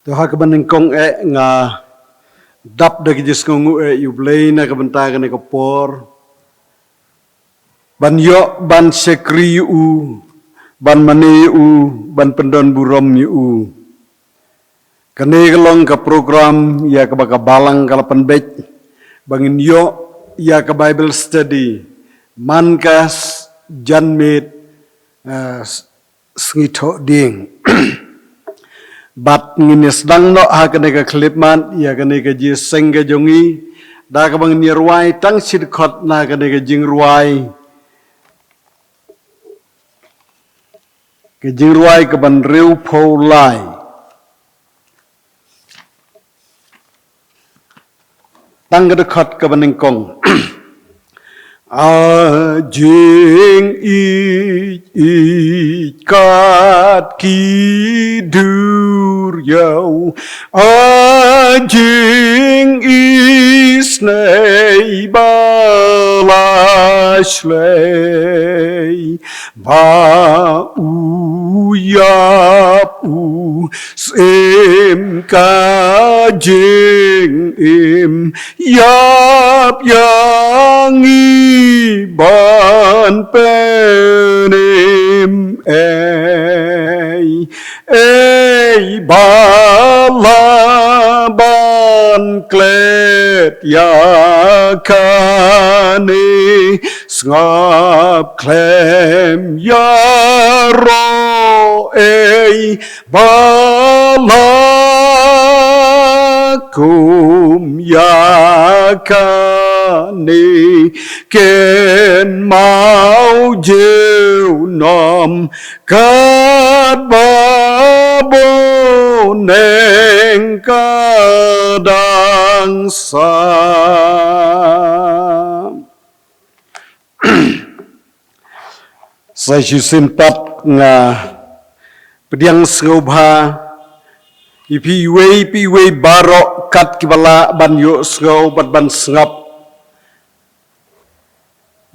Tuhan kebenengkong nga dap dagi jis ngungu yublay na kabentagan ni kapor. Ban yok ban sekri u, ban mani u, ban pendon burom u. Kani kalong ka program ya ka baka balang kalapan bet. Bangin yok ya ka Bible study. Mankas janmit sngito ding. Bat nginis dang no ha kani ka klipman ya kani ka ji sengga jongi da ka bang ni ruai tang sid khot na kani ka jing ruai ka ban riu pho lai tang ka khot ka ban kong a jing i kat ki dur yo a jing i snei balashlei ba u yap u sim ka jing im yap yang ban penim ei balaban klet yakane ngap klem yaro ei balakum yakane ken mau jeu nom kat babo neng kadang sam. Saya simpat nga pediang sengobha ipi wei barok kat kibala ban yo sengau bat ban sengap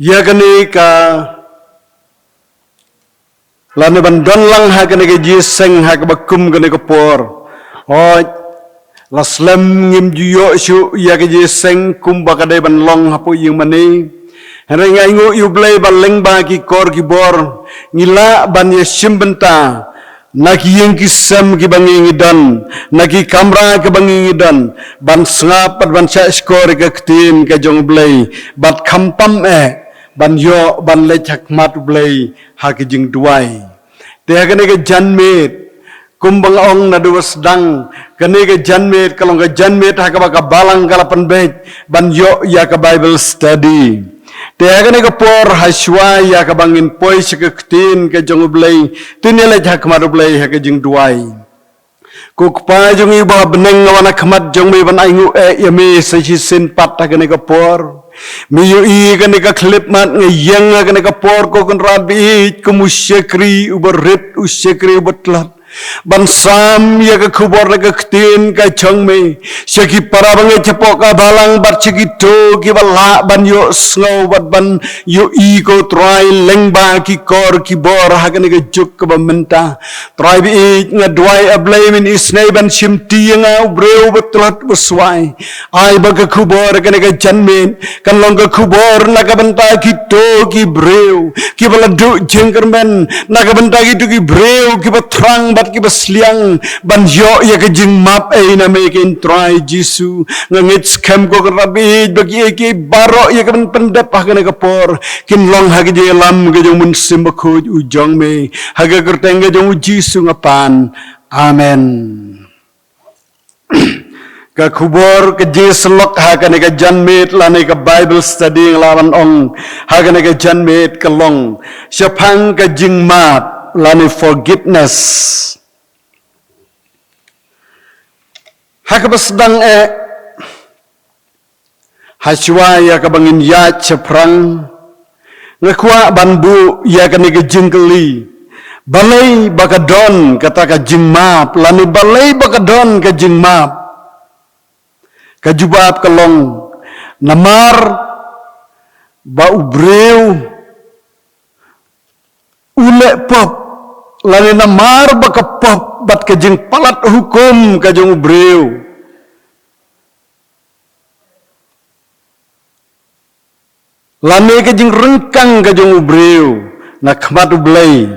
ya kani ka lane ban don lang ha kani ka jiseng ha ka bakum kani ka por oi laslam ngim juyo syu ya ka jiseng kum ba kadai ban long hapo yung mani hera ngai ngu yu blai ban leng ba ki kor ki bor ngila ban ye simbenta naki yang ki sem ki bangi dan naki kamera ki bangi dan ban sngap ban cha skor ka ktin ka jong blai bat khampam ban yo ban le chakmat blai ha ki jing duai te kane ka janmet kumbang ong na duwas dang kane ka janmet kalong ka janmet ha ka balang kalapan bet ban yo ya ka Bible study te kane ka por haswa ya ka bangin poi ka ktin ka jong blai tinele chakmat blai ha ka jing duai kukpa jong iba beneng wana khamat jong me ban aingu yame sa sin pat ha kane ka por miyu i kane ka klip mat ngayang kane ka por ko kan rabi kumusyekri uberit usyekri ubetlat ban sam ya ka khubor na ka ktin ka changme syaki para bangai chapok ka balang bat chikito ki bala ban yo snow bat ban yo i ko try lengba ki kor ki bor ha kane ka juk ka bamenta try bi nga dwai a blame in isnei ban shimti nga ubreu betlat beswai ai ba ka khubor kane ka janmen kan long ka khubor na ka benta ki to ki breu ki bala du jengkermen na ka benta ki tu ki breu ki batrang ki basliang ban yo ya ka jing map na mekin try jisu ngit scam ko rabi bagi ki baro ya ka pendap ha ka por kin long ha ge lam ge jong mun sim ko ujong me ha ga kerteng ge jong jisu ngapan amen. Ka khubor ka jislok ha ka ka janmet lane ka Bible study lawan ong ha ka janmet ka long syapang ka jing map lani forgiveness. Hakabasdang haswa ya kabangin ya chaprang ngakwa banbu ya kani ka jingkeli balai bakadon kata ka jingmap lani balai bakadon ka jingmap kajubab kalong namar ba ubreu ule pop lani namar bakapap bat kajing palat hukum kajong ubreu lani kajing rengkang kajong ubreu na khmat ublay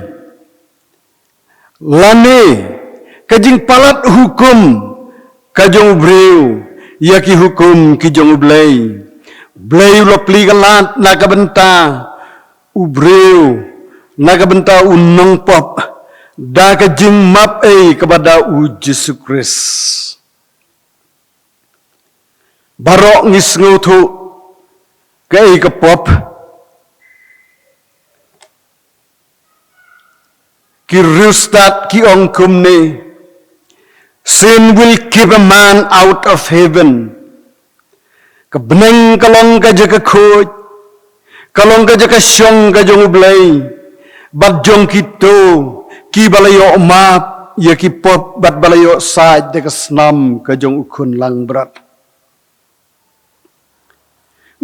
lani kajing palat hukum kajong ubreu yaki hukum kijong ublay ublay ulapli galat nakabenta ubreu nakabenta unong pop da kajing map kepada Yesus Kristus barok ngis ngutu kai kapop ki rustat ki ongkum ne sin will keep a man out of heaven kabneng kalong ka jaga khoj kalong ka jaga syong ka jong ublay bat jong kito ki balayo map ya ki pop bat balayo saj de snam ka jong ukun lang berat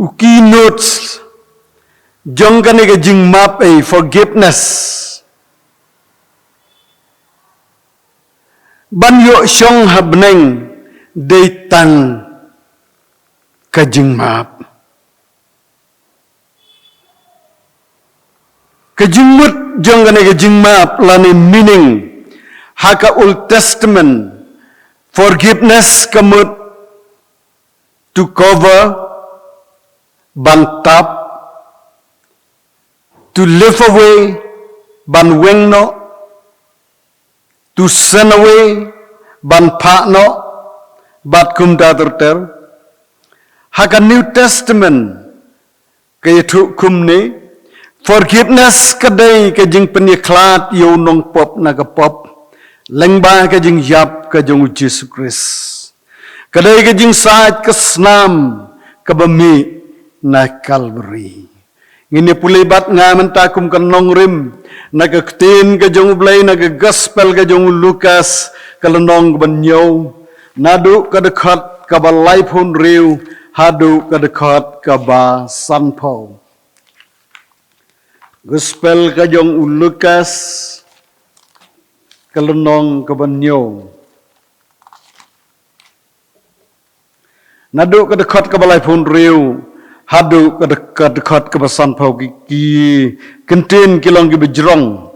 uki notes jong kan ke jing map forgiveness ban yo syong habneng de tang ka jing map kejumut jong kan ke jing map lani meaning haka Old Testament forgiveness kamut to cover ban tap to live away ban wengno to send away ban pakno bat kum daterter haka New Testament kaya tu kum ni forgiveness kadai ke jing peniklat yo nong pop naga pop lengba ke jing yap ke jong Yesus Kristus kadai ke jing saat ke snam ke bami na Calvary ngini pulibat nga mentakum ke nongrim naga ktin ke jong ublay naga gospel ke jong Lukas ke lenong banyo nadu ke dekat ke balai pun riu hadu ke dekat ke ba sanpau Gospel kajong Lukas kalenong kabanyo nadu ka dekat ka balai pun riu hadu ka dekat ka basan pau ki kentin kilong ki bejrong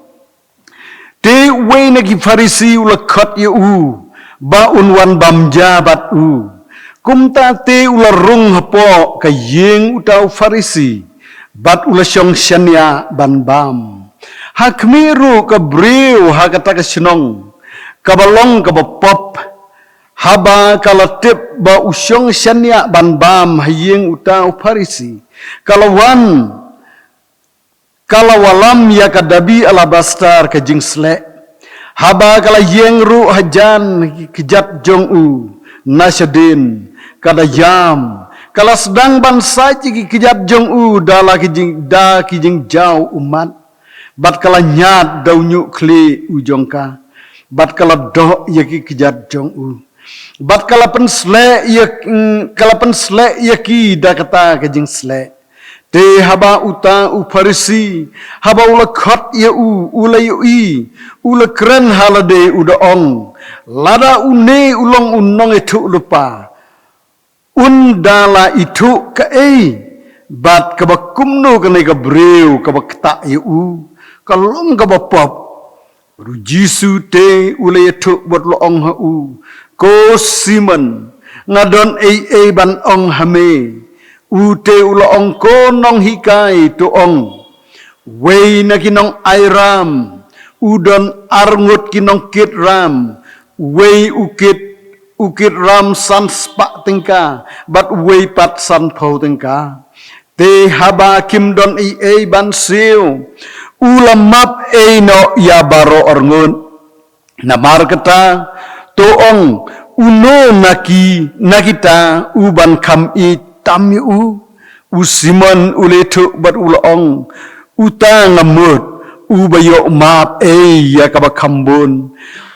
te we na ki farisi ulakat ye u ba unwan bamja bat u kumta te ularung hapo ka yeng utau farisi bat ulasyong syania ban bam hakmiru ka breu hakata ka sinong kabalong ka bapop haba kalatip ba usyong syania ban bam hayeng utau farisi kalawalam ya kadabi alabastar ka jingsle haba kala yeng ru hajan kijat jong u nasyadin kada yam kalau sedang bangsa jiki kijat jong u dala kijing jauh umat bat kala nyat daunyu kli ujongka bat kala doh yaki kijat jong u bat kala pensle yaki dakata kijing sle te haba uta u farisi haba ula khot ya u ula yu i ula kren halade udaong lada une ulong unong itu lupa undala itu ka bat kabakumno kanay kabreu kabakta yu kalong kabapop rujisu te ulay itu bot loong ha u ko Simon ngadon ban ong hame u te uloong ko nong hikai tu ong wei na kinong airam udon arngut kinong kit ram wei ukit ram san spak tingka bat wei pat san pau tingka te haba kim don ban siu ulamap no ya baro orngun namar kata to ong uno nakita uban kam i tami u Simon uletu bat ulong uta ngamut ubayo map ya kabakambon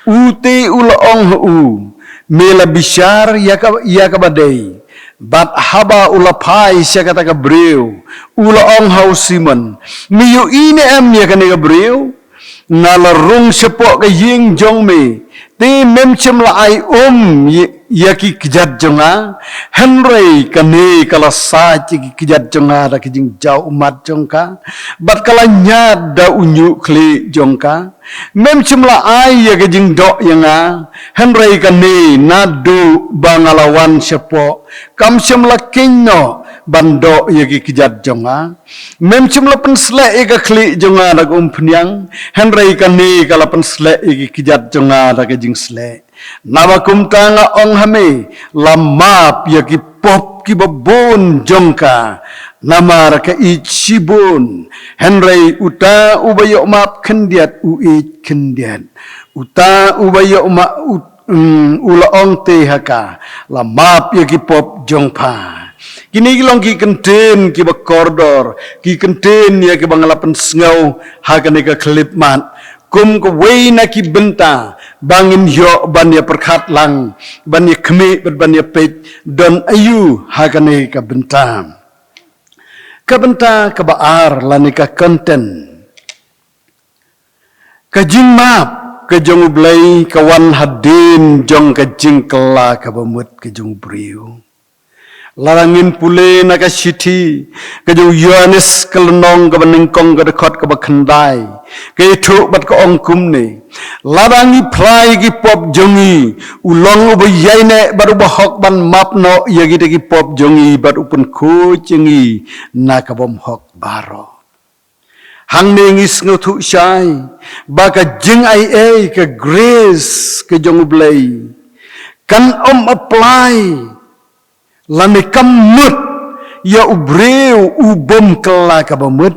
ute ulong mela bishar ya kabadai bat haba ulapai siya kata kabreu ulong hau Simon miyo ine ya kane kabreu ngalarung sepok ke ying jong me ti mem chem la ai yaki kijat jonga henry kane kala sa chi kijat jonga da kijing jau umat jongka bat kala nya da unyu kli jongka mem chem la ai ya kijing do yanga henry kane na du bangalawan sepok kam chem la kinno bando yaki kijat jonga mem chem la pensle ega kli jonga da umpnyang henry kane kala pensle ega kijat jonga da kijing sle nabakum tanga ong hame lamap yaki pop ki babon jongka namar ka ichibun henry uta ubayo map kendiat kendiat uta ubayo ma ula ong te haka lamap yaki pop jongpa kini kilong ki kenten ki bakordor ki kenten ya ki bangalapan sngau hakane ka klipmat kum ko wei na ki benta bangin yo ban ya perkhat lang ban ya khme ban ya pet don ayu hakane ka benta ka baar lani ka content ka jingmap ka jong blai ka wan hadin jong ka jingkla ka bamut ka jong briu larangin pule na ka siti ka jong Yohanes kalnong ka baningkong ka dekot ka bakhandai ka itu bat ka ong kumne larangi plai ki pop jongi ulong ubayai ne baru bahok ban mapno yagi de ki pop jongi bat upun ko chengi na ka bom hok baro hang ne ngis ngotu shai ba ka jing ai ka grace ka jong blai kan apply lani kamut ya ubreu ubom kala ka bamut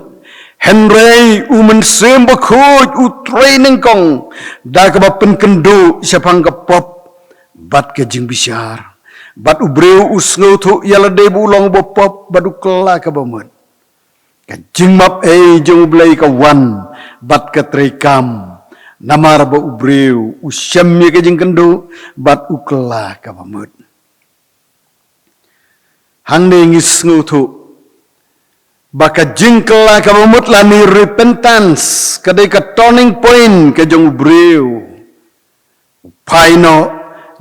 henry umen semba khoj u training kong da ka bapen kendo siapang ka pop bat ka jing bisyar bat ubreu usngo thu yala de bulong bo pop bat ukla ka bamut ka jing map jong blai ka wan bat ka trekam namar ba ubreu usyam ye ka jing kendo bat ukla ka bamut hang ne ngis ngutu baka jingkla ka mamut lani repentance kadai ka turning point ka jong breu paino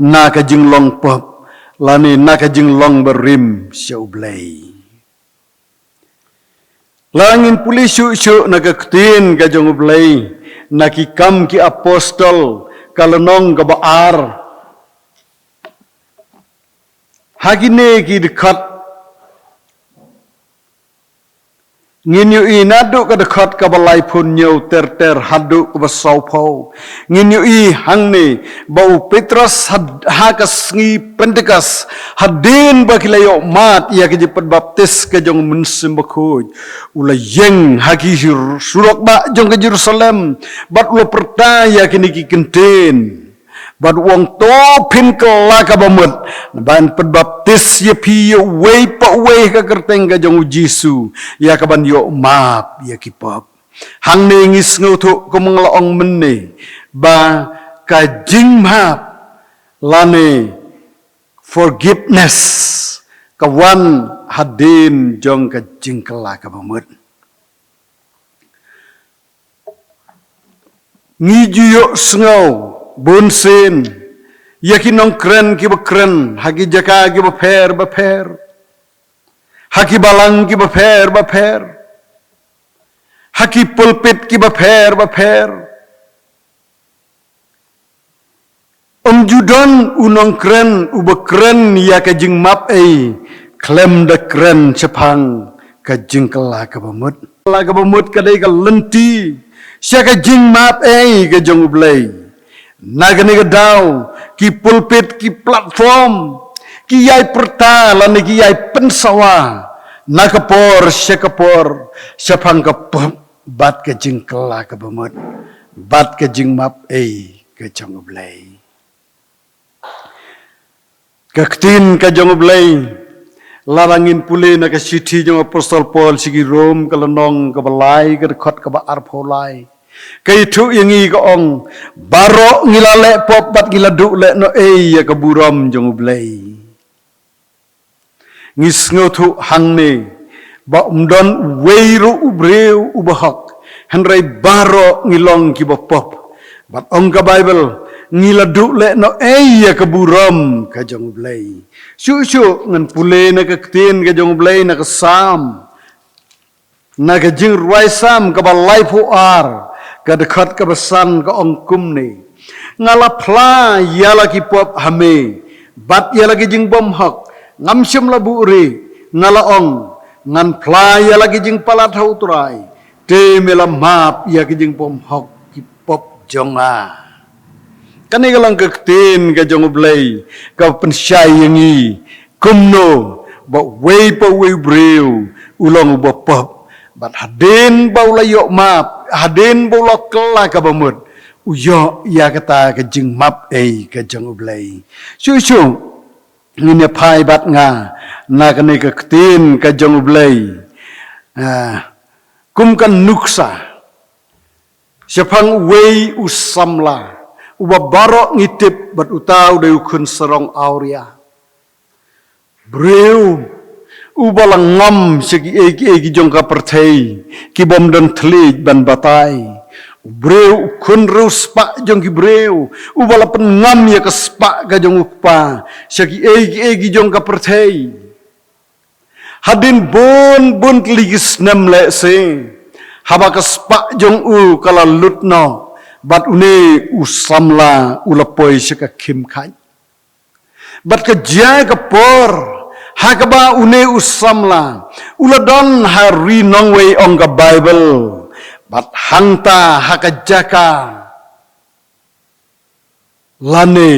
na ka jinglong pop lani na ka jinglong berim syau blai langin pulisu syu na ka ktin ka jong blai na ki kam ki apostol kalenong ka baar hagine ki dekat nginyu inadu ka dekat ka balai pun nyau ter hadu ka basau pau nginyu hangni bau Petrus ha ka sngi Pentekas hadin ba kilayo mat ya ka jipat baptis ka jong munsim bakuj ula yeng haki surok ba jong ka Jerusalem bat ula pertaya kini ki kenten bat wong to pin kala ka bamut ban pedbaptis ye pi wei pa wei ka kerteng ka jong Jesu ya ka ban yo map ya ki pop hang ne ngis ngotu ko manglaong menne ba ka jing map lane forgiveness ka wan hadin jong ka jing kala ka bamut ngi juyo sngo bonsen yakinong kren ki bakren hagi jaka ki baper haki balang ki baper haki pulpit ki baper judon unong kren ubakren ya ka jing map klem da kren chapang ka jing kala ka bamut ka dai ka lenti sya ka jing map ka jong blai nagani ka daw ki pulpit ki platform ki yai perta lan ki yai pensawa nakapor syakapor syapang ka bat ka jing kala ka bamut bat ka jing map ka jong blai kaktin ka jong blai larangin pule na ka siti jong apostol Paul sigi Rom kalanong ka balai ka khot ka ba arpolai kay tu yangi ka ong baro ngilale pop bat ngiladu le no ya ka buram jong blai ngis ngotu hangne ba umdon weiru ubreu ubahak Henry baro ngilong kibopop. Bat ong ka Bible ngiladu le no ya keburam kajong blay. Syuk ngan pule na kaktin kajong blay na kasam. Na kajing ruaisam kabalay puar kadekat kabasan ka ongkum ni. Ngalapla yala kipop hame. Bat yala kajing bomhak. Ngamsyam labu uri ngalaong. Ngan pla yala kajing palat hauturai. Te melam map ya kijing pom hok kipop jonga. Kani galang kaktin ka jong blay ka pensyay yangi kumno ba way pa way brew ulong ba pop bat hadin ba ulayo map hadin ba ulok kela ka bamut uyo ya kata ka jing map ka jong blay susu ngine pai bat nga na kani kaktin ka jong blay kumkan nuksa siapang wei usamla uba barok ngitip bat utau de ukun serong auria breu uba langam segi egi jongka pertei ki bom dan tlik ban batai breu ukun ruspa jong ki breu uba lapen ngam ya kespa ga jong ukpa segi egi jongka pertei hadin bon ligis nem le se habakas pak jong u kala lutno bat une usamla ulapoi seka kim khai bat ka jai ka por hakaba une usamla uladon hari nongwei ong ka Bible bat hangta hakajaka lane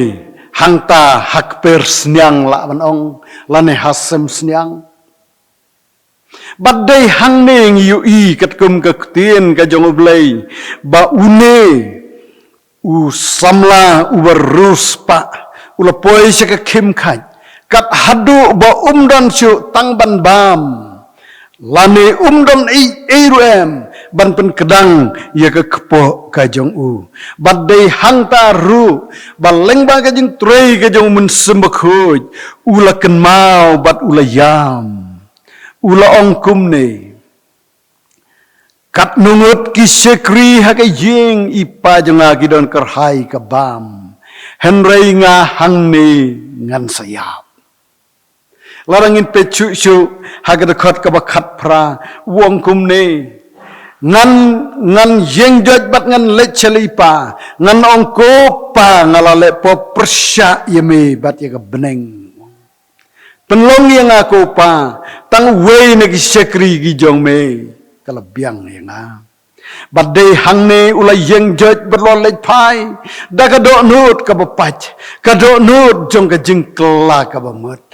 hangta hakper snyang la ban ong lane hasem snyang Badai hang neng yu i kat kum kaktin ka jong blay ba une u samla u barus pa ulapoi sa ka kim khai kat hadu ba umdan su tang ban bam lane umdan ei ruem ban pen kedang ya ka kepo ka jong u badai hang ta ru ba leng ba ka jing trei ka jong mun sembakhuj ulaken mau bat ulayam ula ong kumne kat nungut ki sekri ha ka ying ipa janga gidon kerhai ka bam henrei nga hang ne ngan sayap larangin pecu su ha ka dekat ka bakat pra wong kumne ngan yeng jot bat ngan le chelipa ngan ong ko pa ngalale po persya yeme bat ya ka beneng penlong yang aku pa tang wei nagi sekri gi jong me kalabiang yang badai hang ne ulai yeng jot berlolej pai da ka do nut ka bapach ka do nut jong ka jingkla ka bamut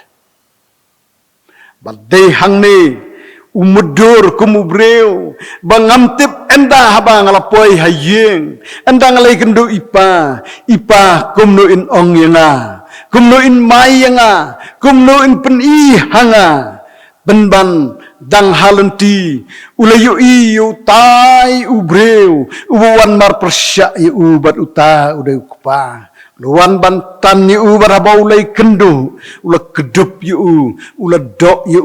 badai hang ne umudur kumubreu bangamtip enda haba ngalapoi hayeng enda ngalai kendu ipa kumnu in ong yang kumno in mai nga kumno in pen i hanga benban dang halenti ulayu i utai ubreu uwan mar persya i ubat uta uday kupa luan bantan i ubat habau ulay kendu ula kedup i ula dok i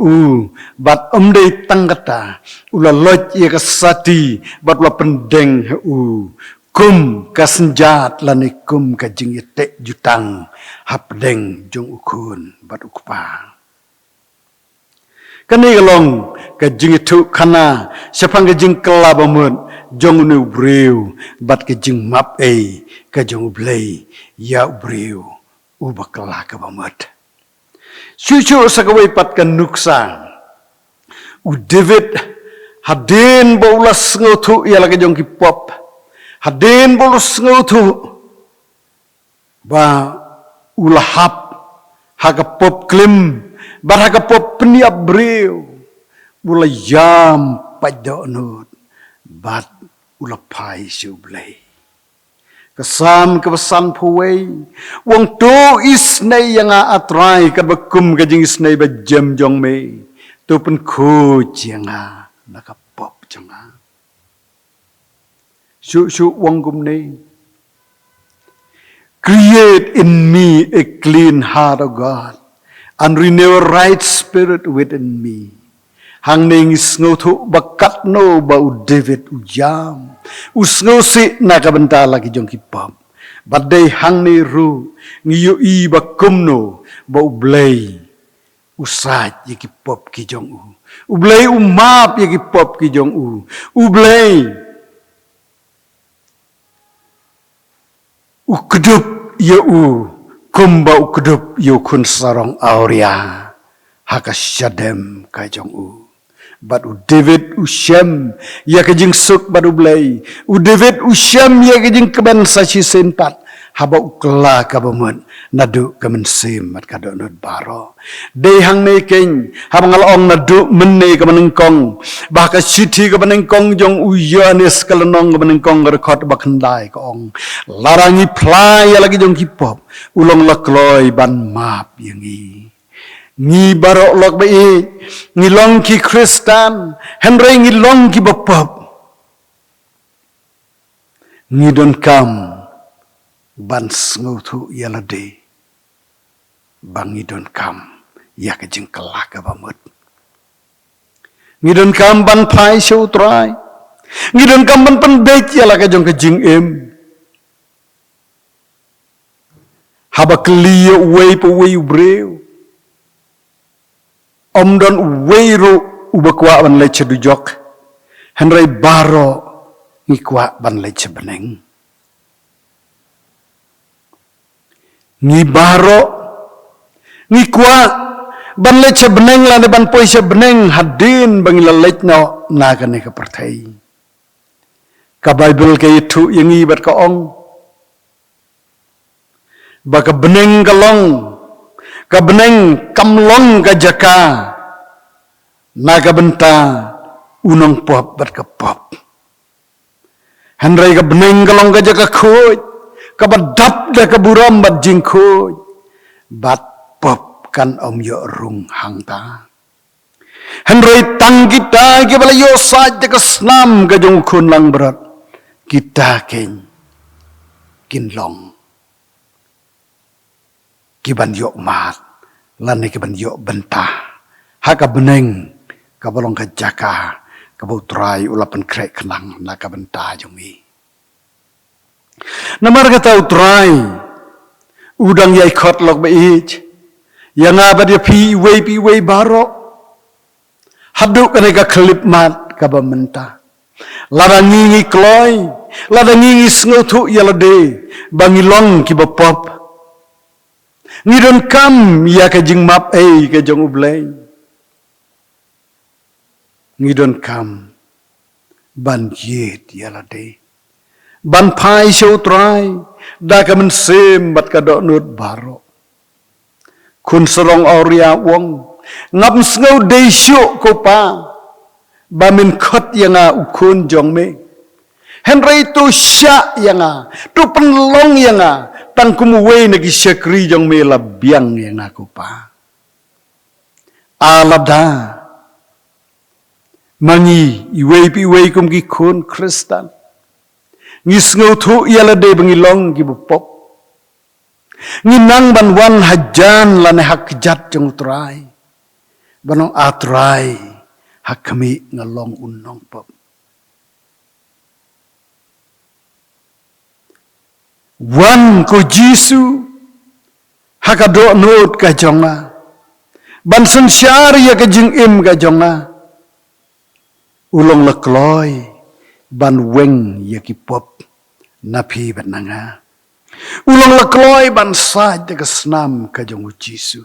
bat omday tanggata ula loj i kasati bat ula pendeng kum kasenjat lanikum kajing yetek jutang hapdeng jong ukun bat ukpa kani galong kajing itu kana siapang kajing kelabamut jong nu breu bat kajing map kajong blay ya breu ubakla kabamut susu sakawai pat kan nuksa u David hadin baulas ngotu ia lagi jong kipop hadin bolus ngutu ba ulahap hagapop klim bar hagapop peniap breu ulayam padonut bat ulapai sublay kesam kebesan puwei wong tu isnay yang atrai kabakum kajing isnay ba jam jong me tu pen ku jianga nakapop janga Su wong kumne create in me a clean heart, O God, and renew a right spirit within me. hang ning sngo thu bakat no ba u David u jam u sngo si na ka benta lagi jong ki pam badai hang ni ru ngi yu i ba kum no ba u blai u saj ye ki pop ki jong u blai u map ye ki pop ki jong u blai u kedup ye u kumba u kedup ye kun sarong auria haka syadem ka jong u bat u David u Shem ya ka jing suk bat u blai u David u Shem ya ka jing keban sa chi senpat haba u kla ka bamun nadu ka men sim mat ka do not baro de hang nei ken habang ong nadu men nei ka menengkong ba ka chithi ka menengkong jong u Yohanes ka lenong ka menengkong rekod ba khandai ka ong larangi plai ya lagi jong kipop ulong lakloi ban map yang ngi barok lok ba ngi long ki Kristan henry ngi long ki bapap ngi don kam ban sngo thu yalade bangi don kam ya ka jing kelak ka bamut ngi don kam ban phai show trai ngi don kam ban pan bech yala ka jong ka jing em haba kliyo wei po wei breu om don weiru ubakwa ban le chedujok henry baro ngikwa ban le chebeneng ngi baro ngikwa ban le chebeneng la ne ban poi chebeneng hadin bang la lech no naga ne ka perthai ka bible ke itu yangi bat ka ong ba ka beneng ka long ka beneng kamlong ka jaka naga benta unong pop bat ka pop henry ka beneng kalong ka jaka khoj ka badap da ka buram bat jing khoj bat pop kan om yo rung hang ta henry tang kita ke bala yo saj da ka snam ka jong khun lang berat kita ken kin long kiban yok mat lan ni kiban yok bentah haka beneng kabalong ka jaka kabau trai ulapan krek kenang na ka bentah jongi namar kata utrai udang yai khot lok ba ich yang abad ya pi wei baro haduk kane ka klip mat ka ba mentah larangi ngi kloi larangi ngi sngotu yalade bangilong ki bapop ngidon kam ya ka jing map ka jong ublay ngidon kam ban yet yalade ban pai show try da ka men sem bat ka do nut baro kun serong auria wong ngap sngo de shu ko pa ba min khot yanga ukun jong me henry tu sha yanga tu penlong yanga tang kumuwe nagi syakri jong me la biang yanga ko pa alada mangi iwe pi we kum ki kun Kristan ngisngo thu yala de bangilong ki bopop nginang ban wan hajan lane hak jat jong utrai banong atrai hak kami ngalong unong pop wan ko Jisu hakado not ka jonga ban sansyar ya ka jing im ka jonga ulong lakloi ban weng ya ki pop napi bananga ulong lakloi ban saj de kasnam ka jong Jisu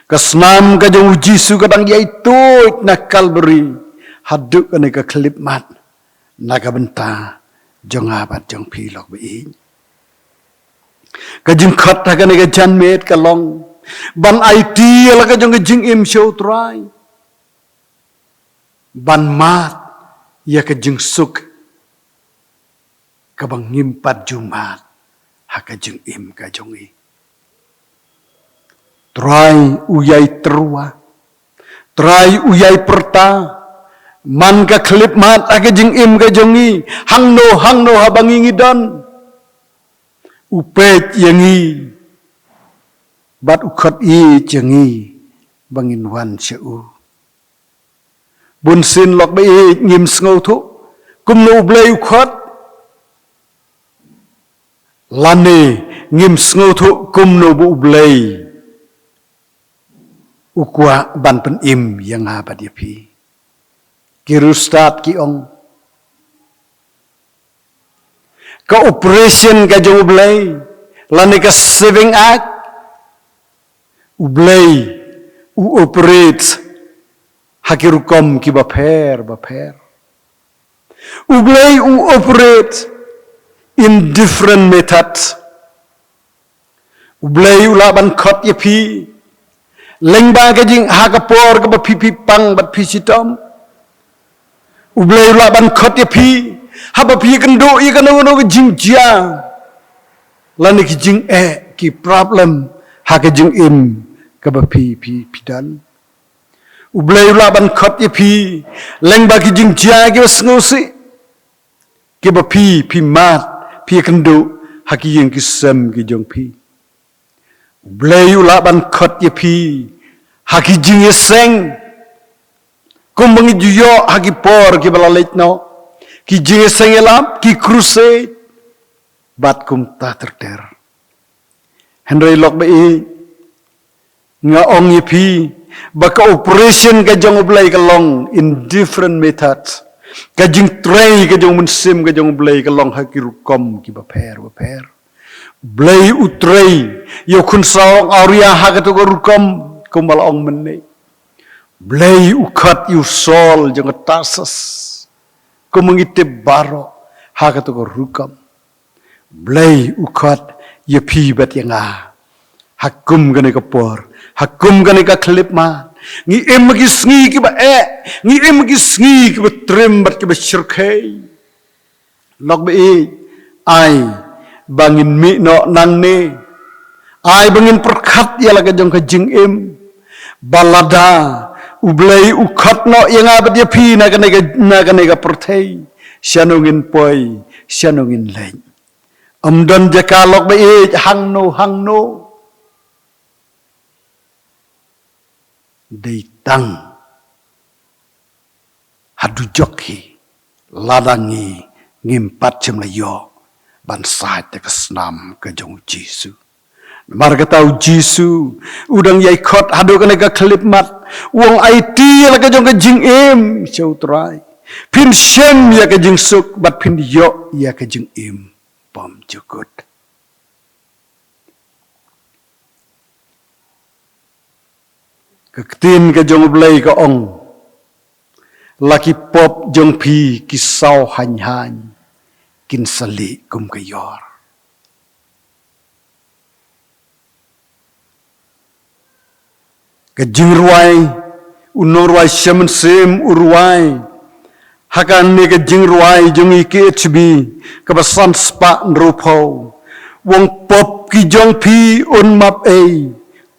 kasnam ka jong Jisu kadang yai toit na Calvary haduk ane ka klip mat na ka benta jong abat jong pilok bi ka jing khat ka ne ka jan met ka long ban IT la ka jong jing im show try ban mat ya ka jing suk ka bang ngimpat jumat ha ka jing im ka jong try uyai terwa try uyai perta man ka klip mat aga jing im ka jongi hang no habangi ngidon upet yangi bat ukhat i changi bangin wan cheu bun sin lok ba e ngim sngo thu kum no blei khot lane ngim sngo thu kum no bu blei ukwa ban pen im yang ha ba dia pi kirustat ki ong ka operation ka jong blei lane ka saving act ublei u operate hakirukom ki ba pher ublei u operate in different methods ublei ula ban khot ye phi lengba ka jing hakapor ka ba phi pang bat phi sitom ublei ula ban khot ye phi ha ba phi kan do ye kan no jing jia lani ki jing ki problem ha ka jing im ka ba phi dan ublei ula ban khot ye phi lengba ki jing jia ki sngo si ki ba phi mat phi kan do ha ki yeng ki sem ki jong phi ublei ula ban khot ye phi ha ki jing ye seng kum bang ju yo ha ki por ki bala leit no ki jing ye seng elam ki crusade bat kum ta ter Henry lok ba e nga ong ye phi baka operation ka jong blai ka long in different methods ka jing tray ka jong mun sim ka jong blai ka long ha ki rukom ki ba pher blai utray yo khun saong auria ha ka to ko rukom kumal ong men ne blai ukhat yu sol jong tasas kumangite baro ha ka to ko rukom blai ukhat ye phi bat yanga hakum gane ka por hakum gane ka klip ma ngi em gi sngi ki ba ngi em gi sngi ki ba trem bat ki ba shirkai lok ba ai bangin mi no nang ne ai bangin perkhat ya la ka jong ka jing em balada ublei ukhat no yanga ba dia phi na ka perthei shanongin poi shanongin lain amdan jaka lok ba hang no dei tang hadu jokhi ladangi ngimpat chem la yo ban sai te ka snam ka jong jisu marga tau jisu udang yai khot hadu ka klip mat wong it la ka jong ka jing em chau trai pin shem ya ka jing suk bat pin yo ya ka jing em pom jukut tin ka jong blai ka ong laki pop jong phi ki sau han kin sali kum ka yor ka jing ruai unorwai shaman sem urwai hakan ne ka jing ruai jong ki hb ka basan spa nropo wong pop ki jong phi un map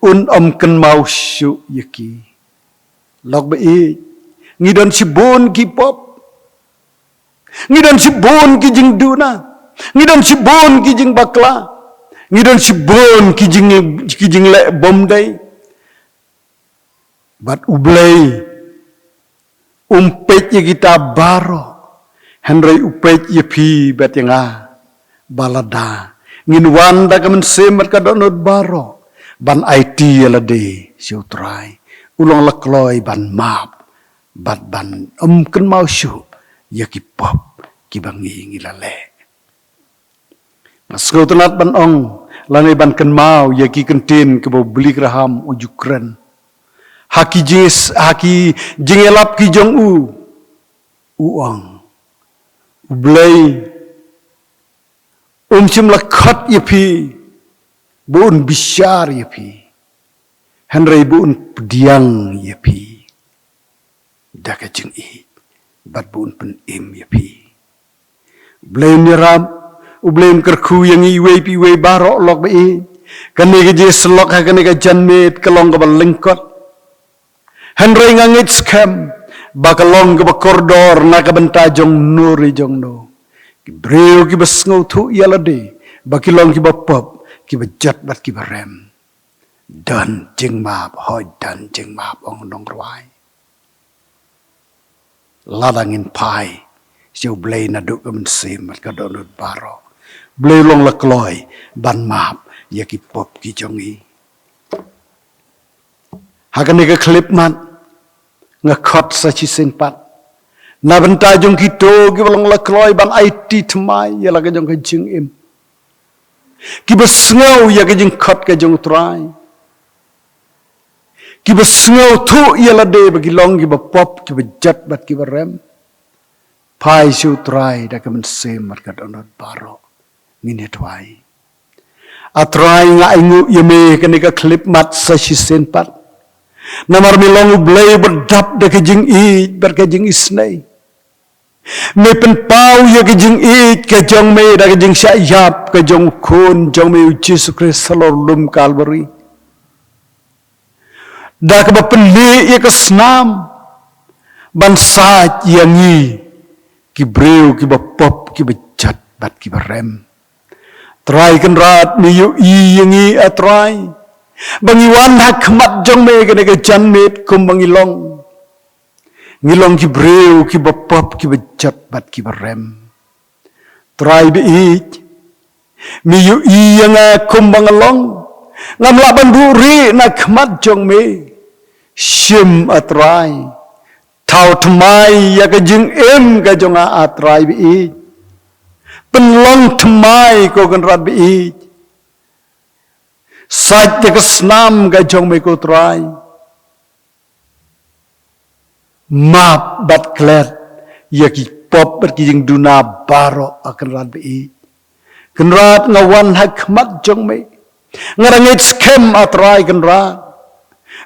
un kan mau shu yaki lok ba ngi don si bon ki pop ngi don si bon ki jing duna ngi don si bon ki jing bakla ngi don si bon ki jing le bom dai bat ublei pet ye kita baro Henry upet ye phi bet yanga balada ngin wanda kamen semat ka donot baro ban IT la de siu trai ulong la kloi ban map bat ban kan mau shu ya ki pop ki bangi ngila le masko tanat ban ong lane ban kan mau ya ki kentin ke bo beli graham ujukran haki jingelap ki jong uang ublei chim la khat ye phi bun bishar ye phi Henry bun diang ye phi daka jing bat bun pen im ye phi blame ni ram blame kerku yang iwe pi we barok lok ba kan ni ge slok ha kan ni ge janmet kalong ka lengkot Henry ngangit scam bakalong ka koridor na ka benta jong nuri jong no breu ki basngau thu yalade bakilong ki bapop ki bajat bat ki barem dan jing map hoi dan jing map ong dong rwai ladangin pai siu blei na duk man sim mat ka donut baro blei long la kloi ban map ya ki pop ki jongi hakan ka clip man nga khot sa chi sin pat na banta jong ki to ki long la kloi ban IT thmai ya la ka jong ka jing im ki besngau ya ka jing khot ka jong trai ki besngau thu ya la de ba ki long ki ba pop ki ba jat bat ki ba rem pai siu trai da ka man sim mat ka donut baro ngin hetwai atrai nga ingu yeme ka ka clip mat sa chi sin pat namar milong blay berdap de ke jing i ber ke jing isnai me pen pau ye ke jing i ke jong me da ke jing sha yap ke jong khun jong me Jesus Christ salor lum Calvary da ke ba pen le ye ke snam ban sa yangi ki breu ki ba pop ki ba chat bat ki ba rem try kan rat mi yu i yangi atrai bangiwan hakmat jong me ke ke jan met kum bangilong ngilong ki breu ki bapap ki bajat bat ki barem try be ich mi yu i yang kum bangalong ngam la bandu ri na khmat jong me shim atrai thau thmai ya ka jing em ka jong a atrai be ich penlong thmai ko kan rat be ich saj te ka snam ka jong me ko trai map bat klet ya ki pop ber ki jing duna baro akan rat be kan rat ngawan hakmat jong me ngarangit skem atrai kan rat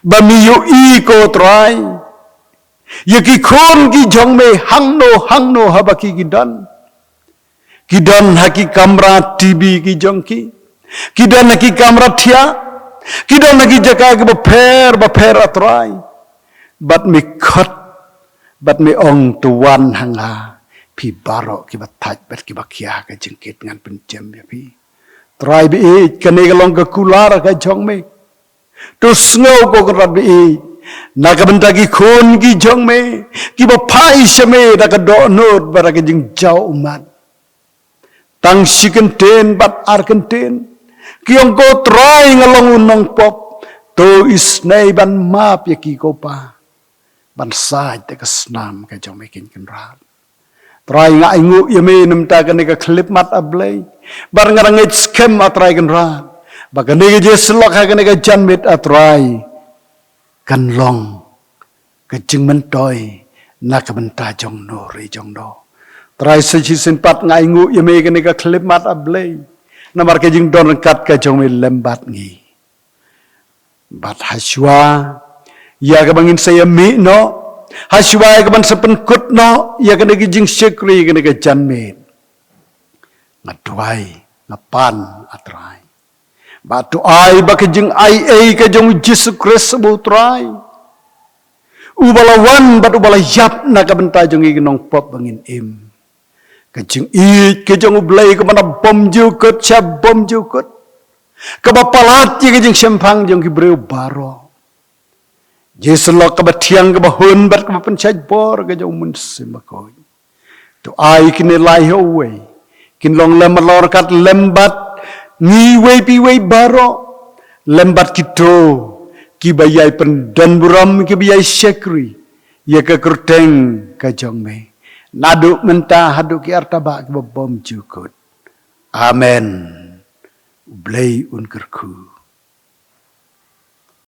ba mi yu i ko trai ya ki khon ki jong me hang no habaki kidan haki kamera TV ki jong ki kidan naki kamera thia kidan naki jaka ke bapher atrai bat mi khot bat mi ong tuan hanga pi baro ki bathaj bat ki bakhia ka jingkit ngan pencem ya pi trai bi kane galong ka kular ka jong me to sngo ko ka bi na ka benta ki khon ki jong me ki ba phai shame da ka do not bara ka jing jau umat tang siken ten bat arken ten kiong ko try ngalong unong pop to isnay ban map ya ki ko pa ban sai te ka snam ka jong me kin kan rat try nga ingu yeme namta ka ne ka clip mat ablay bar ngarangit scam atray kan rat baga ne je slok ha ka ne ka janmit atray kan long ka jing man toy na ka banta jong no ri jong do try sa chi sin pat nga ingu yeme ka ne ka clip mat ablay namar ke jing don kat ka jong me lembat ngi bat haswa ya ka bangin saya mi no haswa ka ban sepen kut no ya ka ne jing sekri ka ne ka jan me ngatwai ngapan atrai batu ai ba ka jing ai ka jong Jesus Christ bu trai ubalawan bat ubala yap na ka benta jong i nong pop bangin im kajing i kajing ublay ka mana bom jukut siya bom jukut kabapalat ya kajing sempang jong kibreu baro jeslo kabatiang kabahun bat kabapansaj bor kajing munsim makoy to ai kini lai away kin long lemalor kat lembat ngi way pi way baro lembat kito kibayay pendan buram kibayay sekri ya ka kerteng kajong me naduk mentah haduk ki artaba ki bom jukut amen blay unkerku